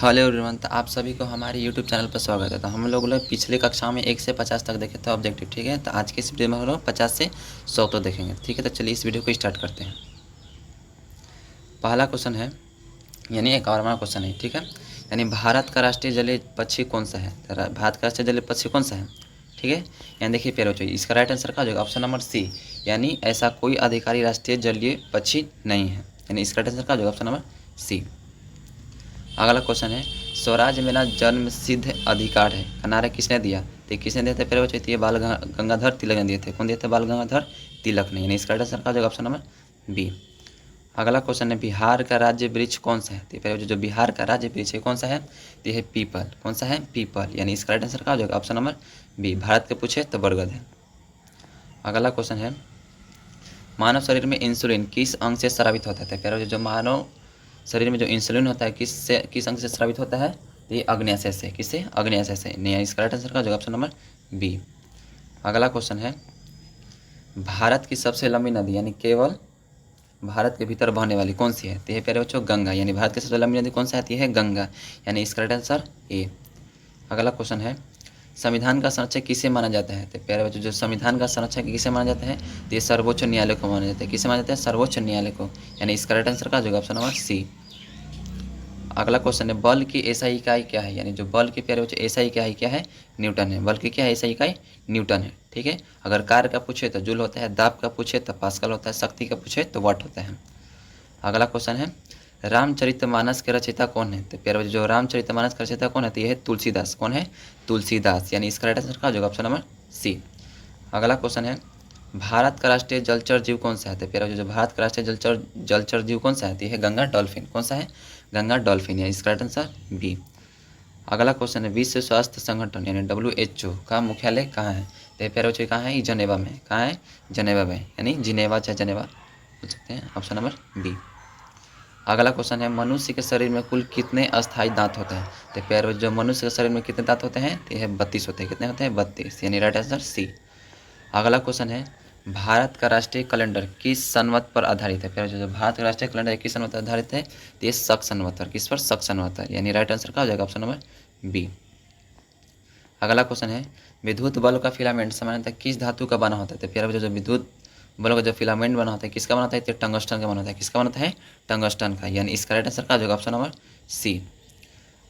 Hello everyone, तो आप सभी को हमारे यूट्यूब चैनल पर स्वागत है। तो हम लोग पिछले कक्षा में 1 से 50 तक देखे थे ऑब्जेक्टिव, ठीक है। तो आज के इस वीडियो में हम लोग 50 से 100 तो देखेंगे, ठीक है। तो चलिए इस वीडियो को स्टार्ट करते हैं। पहला क्वेश्चन है, यानी 51वां क्वेश्चन है, ठीक है। यानी भारत का राष्ट्रीय जलीय पक्षी कौन सा है? तो भारत का राष्ट्रीय जलीय पक्षी कौन सा है, ठीक है। यहाँ देखिए प्यारे बच्चों, इसका राइट आंसर का जो ऑप्शन नंबर सी, यानी ऐसा कोई अधिकारी राष्ट्रीय जलीय पक्षी नहीं है। यानी इसका राइट आंसर का जो ऑप्शन नंबर सी। अगला क्वेश्चन है, स्वराज मेरा जन्म सिद्ध अधिकार है का नारा किसने दिया? तो किसने दिए थे प्यारे बच्चों? ये बाल गंगाधर तिलक ने दिए थे। कौन दिए थे? बाल गंगाधर तिलक ने। यानी इसका राइट आंसर का जो ऑप्शन नंबर बी। अगला क्वेश्चन है, बिहार का राज्य वृक्ष कौन सा है? तो प्यारे बच्चों, जो बिहार का राज्य वृक्ष है कौन सा है? तो ये है पीपल। कौन सा है? पीपल। यानी इसका राइट आंसर का जो ऑप्शन नंबर बी। भारत के पूछे तो बरगद है। अगला क्वेश्चन है, मानव शरीर में इंसुलिन किस अंग से स्रावित होता है? प्यारे बच्चों, जो मानव शरीर में जो इंसुलिन होता है किस अंग से स्रावित होता है? तो ये अग्न्याशय से। किससे? अग्न्याशय से। नहीं, इसका राइट आंसर का जो ऑप्शन नंबर बी। अगला क्वेश्चन है, भारत की सबसे लंबी नदी यानी केवल भारत के भीतर बहने वाली कौन सी है? तो ये प्यारे बच्चों गंगा। यानी भारत की सबसे लंबी नदी कौन सा है? है गंगा। यानी इसका राइट आंसर ए। अगला क्वेश्चन है, संविधान का संरक्षक किसे माना जाता है? तो प्यारे बच्चों, जो संविधान का संरक्षक किसे माना जाता है? तो ये सर्वोच्च न्यायालय को माना जाता है। किसे माना जाता है? सर्वोच्च न्यायालय को। यानी इसका राइट आंसर का जो ऑप्शन नंबर सी। अगला क्वेश्चन है, बल की एसआई इकाई क्या है? यानी जो बल के प्यारे बच्चों एसआई इकाई क्या है? न्यूटन है। बल की क्या है? एसआई इकाई न्यूटन है, ठीक है। अगर कार्य का पूछे तो जूल होता है, दाब का पूछे तो पास्कल होता है, शक्ति का पूछे तो वाट होता है। अगला क्वेश्चन है, रामचरितमानस के रचयिता कौन है? तो प्यारे बच्चों, जो रामचरितमानस का रचयिता कौन है? तो ये है तुलसीदास। कौन है? तुलसीदास। यानी इसका राइट आंसर का जो ऑप्शन नंबर सी। अगला क्वेश्चन है, भारत का राष्ट्रीय जलचर जीव कौन सा है? तो प्यारे जो भारत का राष्ट्रीय जलचर जीव कौन सा है? तो है गंगा डॉल्फिन। कौन सा है? गंगा डॉल्फिन। यानी इसका राइट आंसर बी। अगला क्वेश्चन है, विश्व स्वास्थ्य संगठन यानी WHO का मुख्यालय कहाँ है? तो प्यारे बच्चों कहाँ है? जनेवा में। कहाँ है? जनेवा में। यानी जिनेवा चाहे जनेवा पूछ सकते हैं। Option number B. अगला क्वेश्चन है, मनुष्य के शरीर में कुल कितने अस्थायी दांत होते हैं? तो प्यारे बच्चों, मनुष्य के शरीर में कितने दांत होते हैं? तो यह 32 होते हैं। कितने होते हैं? 32। यानी राइट आंसर सी। अगला क्वेश्चन है, भारत का राष्ट्रीय कैलेंडर किस संवत पर आधारित है? फिर जो भारत का राष्ट्रीय कैलेंडर किस संवत पर आधारित है? तो ये शक संवत पर। किस पर? शक संवत पर। यानी राइट आंसर का हो जाएगा ऑप्शन नंबर बी। अगला क्वेश्चन है, विद्युत बल्ब का फिलामेंट सामान्यतः किस धातु का बना होता है? तो प्यारे जो विद्युत बल्ब का जो फिलामेंट बना होता है किसका बना होता है? तो टंगस्टन का बना होता है। किसका बना होता है? टंगस्टन का। यानी इसका राइट आंसर का हो जाएगा ऑप्शन नंबर सी।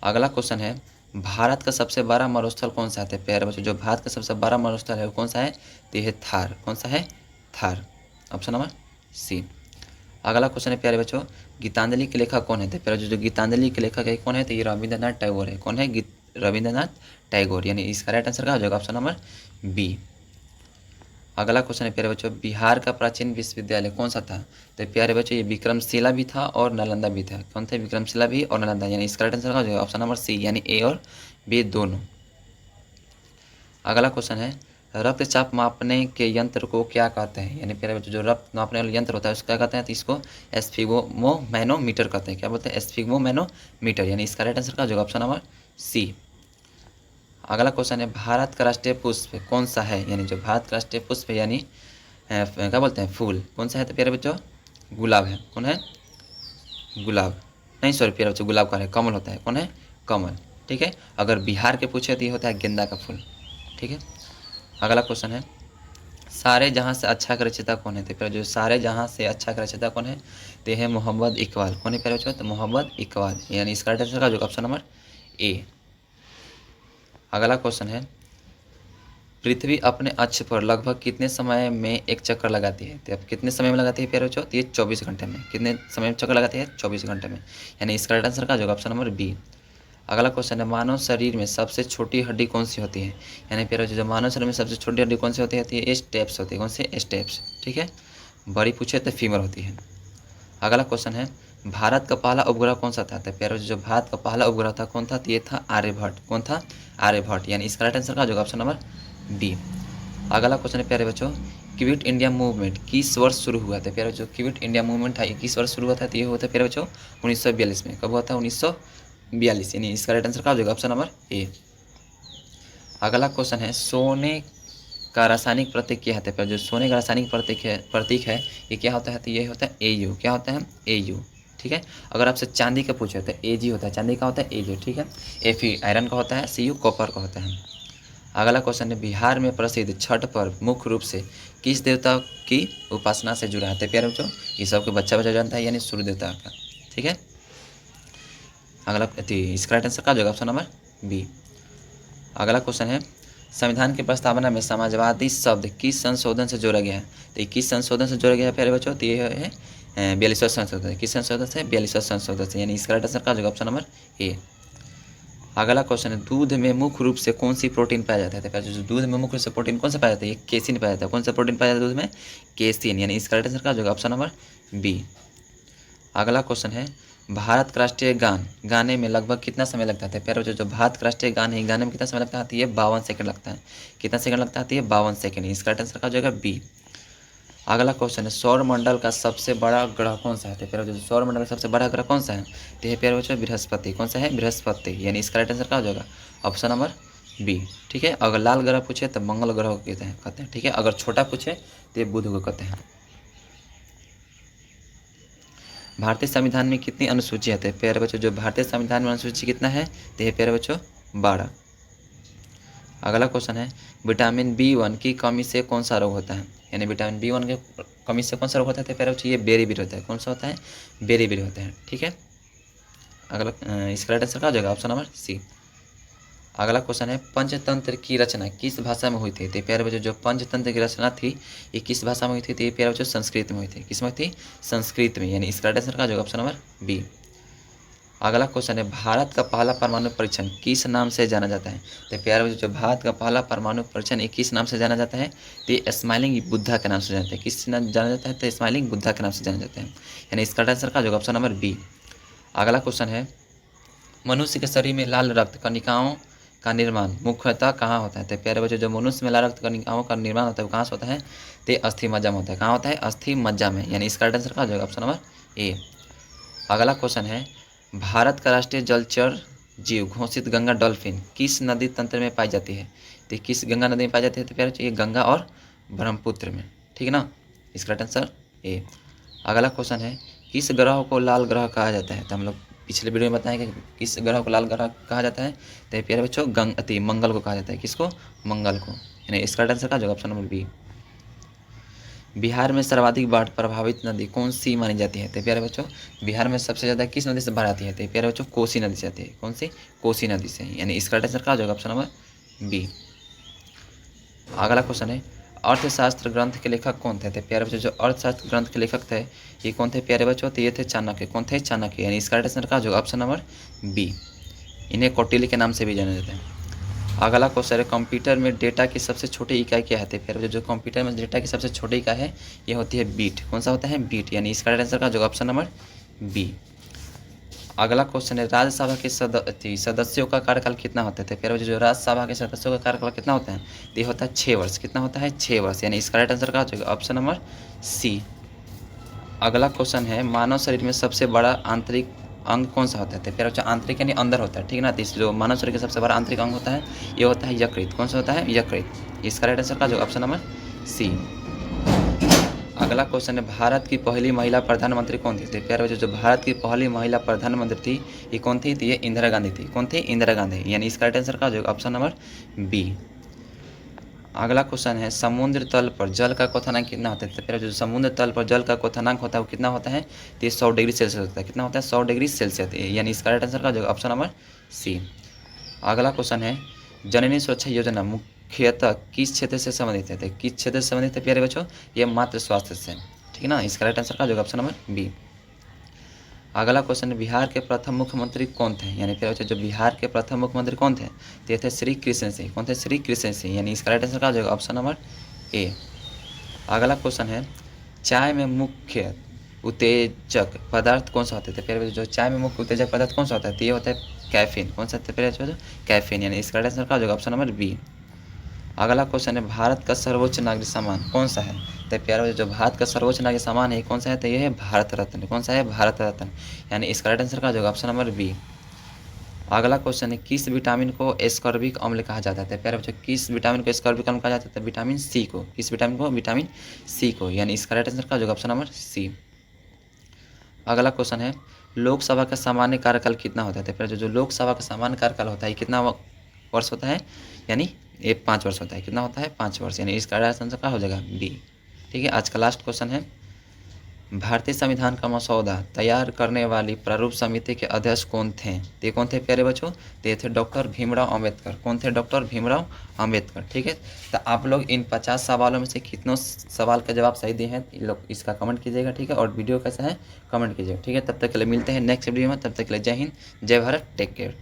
अगला क्वेश्चन है, भारत का सबसे बड़ा मरुस्थल कौन सा है? प्यारे बच्चों, जो भारत का सबसे बड़ा मरुस्थल है वो कौन सा है? तो यह थार। कौन सा है? थार। Option number C. अगला क्वेश्चन है प्यारे बच्चों, गीतांजलि के लेखक कौन है? तो प्यारे जो गीतांजलि के लेखक है कौन है? तो ये रविंद्रनाथ टैगोर है। कौन है? रविंद्रनाथ टैगोर। यानी इसका राइट आंसर का हो जाएगा ऑप्शन नंबर बी। अगला क्वेश्चन है प्यारे बच्चों, बिहार का प्राचीन विश्वविद्यालय कौन सा था? तो प्यारे बच्चों, ये विक्रमशिला भी था और नालंदा भी था। कौन थे? विक्रमशिला भी और नालंदा। यानी इसका राइट आंसर हो जाएगा ऑप्शन नंबर सी, यानी ए और बी दोनों। अगला क्वेश्चन है, रक्तचाप मापने के यंत्र को क्या कहते हैं? यानी प्यारे बच्चों, जो रक्त मापने वाला यंत्र होता है उसको क्या कहते हैं? तो इसको एस्फिगमोमैनोमीटर कहते हैं। क्या बोलते हैं? एस्फिगमोमैनोमीटर। यानी इसका राइट आंसर का हो जाएगा ऑप्शन नंबर सी। अगला क्वेश्चन है, भारत का राष्ट्रीय पुष्प कौन सा है? यानी जो भारत का राष्ट्रीय पुष्प यानी क्या बोलते हैं? फूल कौन सा है? तो प्यारे बच्चों, गुलाब है। कौन है? गुलाब। नहीं सॉरी प्यारे बच्चों, गुलाब का है, कमल होता है। कौन है? कमल, ठीक है। अगर बिहार के पूछे तो ये होता है गेंदा का फूल, ठीक है। अगला क्वेश्चन है, सारे जहाँ से अच्छा का रचयिता कौन है? तो प्यारे जो सारे जहाँ से अच्छा का रचयिता कौन है? तो है मोहम्मद इकबाल। कौन है प्यारे बच्चों? तो मोहम्मद इकबाल। यानी इसका राइट आंसर का जो ऑप्शन नंबर ए। अगला क्वेश्चन है, पृथ्वी अपने अक्ष पर लगभग कितने समय में एक चक्कर लगाती है? तो अब कितने समय में लगाती है प्यारे बच्चों? तो ये 24 घंटे में। कितने समय में चक्कर लगाती है? 24 घंटे में। यानी इसका राइट आंसर का जो ऑप्शन नंबर बी। अगला क्वेश्चन है, मानव शरीर में सबसे छोटी हड्डी कौन सी होती है? यानी प्यारे बच्चों, जो मानव शरीर में सबसे छोटी हड्डी कौन सी होती है? तो ये स्टेप्स होती है। कौन से? स्टेप्स, ठीक है। बड़ी पूछे तो फीमर होती है। अगला क्वेश्चन है, भारत का पहला उपग्रह कौन सा था? तो प्यारे जो भारत का पहला उपग्रह था कौन था? तो ये था आर्यभट्ट। कौन था? आर्यभट्ट। यानी इसका राइट आंसर का जो ऑप्शन नंबर बी। अगला क्वेश्चन है प्यारे बच्चों, क्विट इंडिया मूवमेंट किस वर्ष शुरू हुआ था? प्यारे बच्चों, क्विट इंडिया मूवमेंट था ये किस वर्ष शुरू हुआ था? तो ये हुआ था प्यारे बच्चों 1942 में। कब हुआ था? 1942। यानी इसका राइट आंसर का हो जाएगा ऑप्शन नंबर ए। अगला क्वेश्चन है, सोने का रासायनिक प्रतीक क्या है? जो सोने का रासायनिक प्रतीक है ये क्या होता है? तो ये होता है AU। क्या होता है? AU, ठीक है। अगर आपसे चांदी का पूछे तो Ag होता है, चांदी का होता है Ag, ठीक है। Fe आयरन का होता है, Cu कॉपर का होता है। अगला क्वेश्चन है, बिहार में प्रसिद्ध छठ पर्व मुख्य रूप से किस देवता की उपासना से जुड़ा है? तो प्यारे बच्चों ये सबके बच्चा जानता है, यानी सूर्य देवता का, ठीक है। अगला इसका राइट आंसर का जो ऑप्शन नंबर बी। अगला क्वेश्चन है, संविधान की प्रस्तावना में समाजवादी शब्द किस संशोधन से जोड़ा गया है? तो किस संशोधन से जोड़ा गया है प्यारे बच्चों? तो ये है 42वां संशोधन। किस संशोधन से? 42वां संशोधन से, यानी इसका राइट आंसर का जो ऑप्शन नंबर ए। अगला क्वेश्चन है, दूध में मुख्य रूप से कौन सी प्रोटीन पाया जाता है? तो जो दूध में मुख्य रूप से प्रोटीन कौन सा पाया जाता है? ये केसिन पाया जाता है। कौन सा प्रोटीन पाया जाता है दूध में? केसिन, यानी इसका राइट आंसर का जो ऑप्शन नंबर बी। अगला क्वेश्चन है, भारत का राष्ट्रीय गान गाने में लगभग कितना समय लगता है? प्यारे बच्चों जो भारत का राष्ट्रीय गान है गाने में कितना समय लगता है? ये 52 सेकंड लगता है। कितना सेकंड लगता है? ये 52 सेकंड। इसका राइट आंसर का जो है बी। अगला क्वेश्चन है, सौर मंडल का सबसे बड़ा ग्रह कौन सा है? तो प्यारे बच्चों सौर मंडल का सबसे बड़ा ग्रह कौन सा है? तो ये प्यारे बच्चों बृहस्पति। कौन सा है? बृहस्पति, यानी इसका राइट आंसर का हो जाएगा ऑप्शन नंबर बी, ठीक है। अगर लाल ग्रह पूछे तो मंगल ग्रह को कहते हैं, ठीक है। अगर छोटा पूछे तो ये बुध को कहते हैं। भारतीय संविधान में कितनी अनुसूची है? प्यारे बच्चों जो भारतीय संविधान में अनुसूची कितना है? तो ये प्यारे बच्चों 12। अगला क्वेश्चन है, विटामिन B1 की कमी से कौन सा रोग होता है? यानी विटामिन B1 की कमी से कौन सा रोग होता है? तो प्यारे बच्चों ये बेरीबेरी होता है। कौन सा होता है? बेरीबेरी होता है, ठीक है। अगला इसका राइट आंसर का हो जाएगा ऑप्शन नंबर सी। अगला क्वेश्चन है, पंचतंत्र की रचना किस भाषा में हुई थी? तो प्यारे बच्चों जो पंचतंत्र की रचना थी ये किस भाषा में हुई थी? तो ये प्यारे बच्चों संस्कृत में हुई थी। किस में थी? संस्कृत में, यानी इसका राइट आंसर का जो ऑप्शन नंबर बी। अगला क्वेश्चन है, भारत का पहला परमाणु परीक्षण किस नाम से जाना जाता है? तो प्यारे बच्चों जो भारत का पहला परमाणु परीक्षण किस नाम से जाना जाता है? तो ये स्माइलिंग बुद्धा के नाम से जाना जाता है। किस नाम जाना जाता है? तो स्माइलिंग बुद्धा के नाम से जाना जाता है, यानी इसका राइट आंसर का जो ऑप्शन नंबर बी। अगला क्वेश्चन है, मनुष्य के शरीर में लाल रक्त कणिकाओं का निर्माण मुख्यतः कहाँ होता है? तो प्यारे बच्चों जो मनुष्य में लाल रक्त कणिकाओं का निर्माण होता है वो कहाँ से होता है? तो अस्थि मज्जा में होता है। कहाँ होता है? अस्थि मज्जा में, यानी इसका राइट आंसर का जो ऑप्शन नंबर ए। अगला क्वेश्चन है, भारत का राष्ट्रीय जलचर जीव घोषित गंगा डॉल्फिन किस नदी तंत्र में पाई जाती है? तो किस गंगा नदी में पाई जाती है? तो प्यारे ये गंगा और ब्रह्मपुत्र में, ठीक है ना। इसका राइट आंसर ए। अगला क्वेश्चन है, किस ग्रह को लाल ग्रह कहा जाता है? तो हम लोग पिछले वीडियो में बताएं कि किस ग्रह को लाल ग्रह कहा जाता है? तो प्यारे बच्चों मंगल को कहा जाता है। किसको? मंगल को, यानी इसका राइट आंसर का जो ऑप्शन नंबर बी। बिहार में सर्वाधिक बाढ़ प्रभावित नदी कौन सी मानी जाती है? तो प्यारे बच्चों बिहार में सबसे ज़्यादा किस नदी से बाढ़ आती है? तो प्यारे बच्चों कोसी नदी से आती है। कौन सी? कोसी नदी से, यानी इसका राइट आंसर का जो ऑप्शन नंबर बी। अगला क्वेश्चन है, अर्थशास्त्र ग्रंथ के लेखक कौन थे? तो प्यारे बच्चों जो अर्थशास्त्र ग्रंथ के लेखक थे ये कौन थे प्यारे बच्चों? तो ये थे चाणक्य। कौन थे? चाणक्य, यानी इसका राइट आंसर का जो ऑप्शन नंबर बी। इन्हें कौटिल्य के नाम से भी जाना जाता है। अगला क्वेश्चन है, कंप्यूटर में डेटा की सबसे छोटी इकाई क्या है? तो प्यारे बच्चों जो कंप्यूटर में डेटा की सबसे छोटी इकाई है ये होती है बीट। कौन सा होता है? बीट, यानी इसका राइट आंसर का जो ऑप्शन नंबर बी। अगला क्वेश्चन है, राज्यसभा के सदस्यों का कार्यकाल कितना होता है? तो प्यारे बच्चों जो राज्यसभा के सदस्यों का कार्यकाल कितना होता है? तो ये होता है 6 वर्ष। कितना होता है? 6 वर्ष, यानी इसका राइट आंसर का जो ऑप्शन नंबर सी। अगला क्वेश्चन है, मानव शरीर में सबसे बड़ा आंतरिक अंग कौन सा होता है? तो प्यारे बच्चों आंतरिक यानी अंदर होता है, ठीक है ना। तो इस जो मानव शरीर का सबसे बड़ा आंतरिक अंग होता है ये होता है यकृत। कौन सा होता है? यकृत। इसका राइट आंसर का जो ऑप्शन नंबर सी। अगला क्वेश्चन है, भारत की पहली महिला प्रधानमंत्री कौन थी? तो प्यारे बच्चों जो भारत की पहली महिला प्रधानमंत्री थी ये कौन थी? तो ये इंदिरा गांधी थी। कौन थी? इंदिरा गांधी, यानी इसका राइट आंसर का जो ऑप्शन नंबर बी। अगला क्वेश्चन है, समुद्र तल पर जल का क्वथनांक कितना होता है? तो प्यारे जो समुद्र तल पर जल का क्वथनांक होता है वो कितना होता है? तो ये 100 डिग्री सेल्सियस होता है। कितना होता है? 100 डिग्री सेल्सियस, यानी इसका राइट आंसर का जो ऑप्शन नंबर सी। अगला क्वेश्चन है, जननी सुरक्षा योजना मुख्यतः किस क्षेत्र से संबंधित है? तो किस क्षेत्र से संबंधित है प्यारे बच्चों? ये मातृ स्वास्थ्य से, ठीक है ना। इसका राइट आंसर का जो ऑप्शन नंबर बी। अगला क्वेश्चन, बिहार के प्रथम मुख्यमंत्री कौन थे? यानी प्यारे बच्चों जो बिहार के प्रथम मुख्यमंत्री कौन थे? तो ये थे श्री कृष्ण सिंह। कौन थे? श्री कृष्ण सिंह, यानी इसका राइट आंसर का जो ऑप्शन नंबर ए। अगला क्वेश्चन है, चाय में मुख्य उत्तेजक पदार्थ कौन सा होता है? तो प्यारे बच्चों जो चाय में मुख्य उत्तेजक पदार्थ कौन सा होता है? तो ये होता है कैफीन। कौन सा? प्यारे बच्चों कैफीन, यानी इसका राइट आंसर का जो ऑप्शन नंबर बी। अगला क्वेश्चन है, भारत का सर्वोच्च नागरिक सम्मान कौन सा है? तो प्यारे बच्चों जो भारत का सर्वोच्च नागरिक सम्मान है कौन सा है? तो ये है भारत रत्न। कौन सा है? भारत रत्न, यानी इसका राइट आंसर का जो ऑप्शन नंबर बी। अगला क्वेश्चन है, किस विटामिन को एस्कॉर्बिक अम्ल कहा जाता है? प्यारे बच्चों किस विटामिन को एस्कॉर्बिक अम्ल कहा जाता है? विटामिन सी को। किस विटामिन को? विटामिन सी को, यानी इसका राइट आंसर का जो ऑप्शन नंबर सी। अगला क्वेश्चन है, लोकसभा का सामान्य कार्यकाल कितना होता है? तो फिर जो लोकसभा का सामान्य कार्यकाल होता है कितना वर्ष होता है? यानी ये 5 वर्ष होता है। कितना होता है? 5 वर्ष। यानी इसका राइट आंसर क्या हो जाएगा? बी। ठीक है, आज का लास्ट क्वेश्चन है, भारतीय संविधान का मसौदा तैयार करने वाली प्रारूप समिति के अध्यक्ष कौन थे? तो ये कौन थे प्यारे बच्चों? तो ये थे डॉक्टर भीमराव अम्बेडकर। कौन थे? डॉक्टर भीमराव अम्बेडकर। ठीक है, तो आप लोग इन 50 सवालों में से कितनों सवाल का जवाब सही दिए हैं इन लोग इसका कमेंट कीजिएगा। ठीक है, और वीडियो कैसा है कमेंट कीजिएगा। ठीक है, तब तक के लिए मिलते हैं नेक्स्ट वीडियो में। तब तक के लिए जय हिंद, जय भारत, टेक केयर।